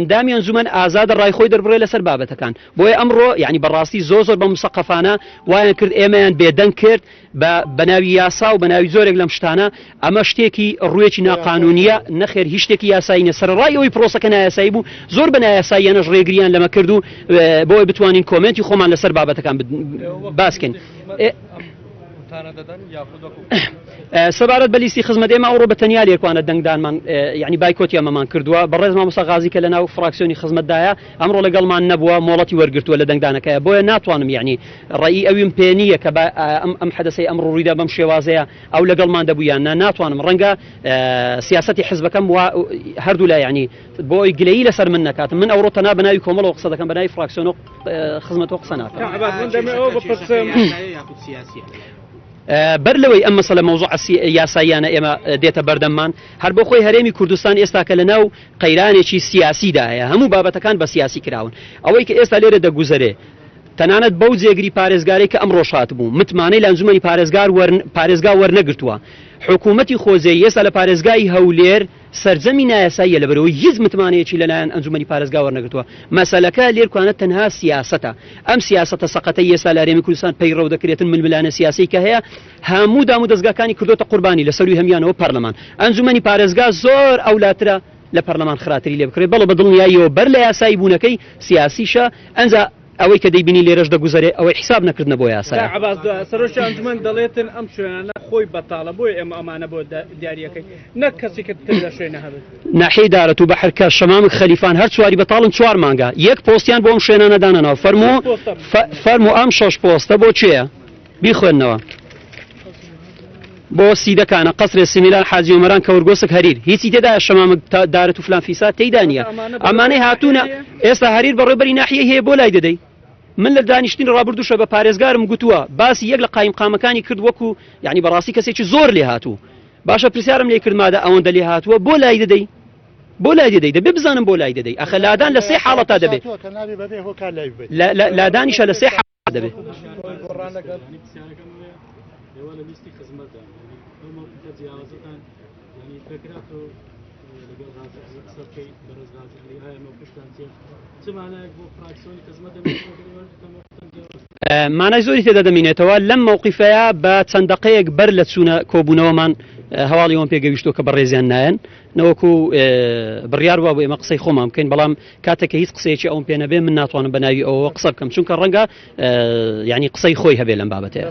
ئەندامی ئەنجومەن ئازادە ڕای خۆی دەربڕێ لەسەر بابەتەکان بۆیە ئەمڕۆ یعنی بەڕاستی زۆر بە مسەقەفانە وایان کرد ئێمەیان بێدەنگ کرد بە ناوی یاسا و بە ناوی زۆرێک لەم شتانە ئەمە شتێکی ڕوویەکی ناقانونیە نەخێر هیچ شتێکی یاسایی نە سەرڕای ئەوەی پرۆسەکە نایاسایی بوو زۆر بە نایاساییانەش ڕێگریان لەمە کرد و بۆی بتوانین کۆمنتی خۆمان لەسەر بابەتەکان باسکەین. سەبارەت بە لیستی خزمەت ئێمە ئەوڕۆ بە تەنیا لێکوانە دەنگدانمان یعنی بایکۆتی ئەمەمان کردووە بەڕێز مامۆستا غازی کە لە ناو فراکسیۆنی خزمەتدایە ئەمڕۆ لەگەڵمان نەبووە مۆڵەتی وەرگرتووە لە دەنگدانەکەیە بۆیە ناتوانم یعنی ڕێی ئەویم پێ نییە کە ئەم حەدەسەی ئەمڕۆ ڕوویدا بەم شێوازەیە ئەو لەگەڵمان دەبوویان ناتوانم ڕەنگە سیاسەتی حزبەکەم هەردوو لا یعنی بۆی گلەیی لەسەر من نکاتم من ئەوڕۆ تەنها بە ناوی کۆمەڵەوە قسە دەکەم بە ناوی فراکسیۆن و خزمەتەوە قسە ناکەم. بەر لەوەی ئەم مەسەلە مەوزوع یاساییانە ئێمە دێتە بەردەممان هەر بۆ خۆی هەرێمی کوردستان ئێستا کە لە ناو قەیرانێکی سیاسیدا هەیە هەموو بابەتەکان بە سیاسی کراون ئەوەی کە ئێستا لێرە دەگوزەرێ تەنانەت بەو جێگری پارێزگارێک کە ئەمڕۆ شات بوو متمانەی لە ئەنجومەنی پارێزگا وەرنەگرتووە حکوومەتی خۆزێ ئێستا لە پارێزگای هەولێر سەرجەمی نایاساییە لەبەرەوەی هیچ متمانەیەکی لەلایەن ئەنجومەنی پارێزگا وەرنەگرتووە مەسەلەکە لێرکوانە تەنها سیاسەتە ئەم سیاسەتە سەقەتەی ئێستا لە هەرێمی کوردستان پەیڕەو دەکرێتن ململانە سیاسی کە هەیە هەموو دام و دەستگاکانی کردوتە قوربانی لەسەروی هەمیانەوە پەرلەمان ئەنجومەنی پارێزگا زۆر ئەولاترە لە پەرلەمان خراتری لێ بکرێت بەڵێ بە دڵنیاییەوە بەر لە یاسایی بوونەکەی سیاسیشە ئەنجا ئەوەی کە دەیبینی لێرەش دەگوزارێ ئەوەی حساب نەکردنە بۆ یاسا سەرۆکی ئەنجومەن دەڵێتن ئەم شوێنانە خۆی بەتاڵە بۆی ئێمە ئەمانە بۆ دیاریەکەی نەک کەسێکە تر لە شوێنە هەبێت ناحەی دارەت و بە حرکە شەمامک خەلیفان هەر چواری بەتاڵن 4 مانگە یەک پۆستیان بۆ ئەم شوێنانە دانەوە فەرموو ئەم 6 پۆستە بۆ چێە بیخوێنەوە بۆ سیدەکانە قەسرێ سمیلان حاجی عومەران کەورگۆسک هەریر هیچی تێدا شەمامک دارەت و فلان فیسا تێیدا نییە ئەمانەی هاتوونە ئێستا هەریر بەڕێبەری ناحیە هەیە بۆ لای دەدەی من لە دانیشتنی ڕابردووشە بە پارێزگارم گوتووە باسی یەک لە قایمقامەکانی کرد وەکو یعنی بەڕاستی کەسێکی زۆر لێ هاتوو باشە پرسیارم لێ کرد مادە ئەوەندە لێ هاتووە بۆ لای دەدەی بۆ لای دەدەی دەبێ بزانم بۆ لای دەدەی ئەخە لادان لە سێ حاڵەتا دەبێت لادانیشە لە سێ حاڵەت دەبێت مانای زۆری تێدا دەمینێتەوە لەم مووقیفەیە بە چەند دقەیەک بەر لە چوونە کۆبوونەوەمان هەواڵی ئەوم پێگەویستەوە کە بەڕێزیان نایەن نەوەکو بڕیار بووە بۆ ئێمە قسەی خۆمان بکەین بەڵام کاتێککە هیچ قسەیەکی ئەوم پێ نەبێ من ناتوانم بە ناوی ئەوە قسە بکەم چونکە ڕەنگە یعنی قسەی خۆی هەبێ لەم بابەتەیە.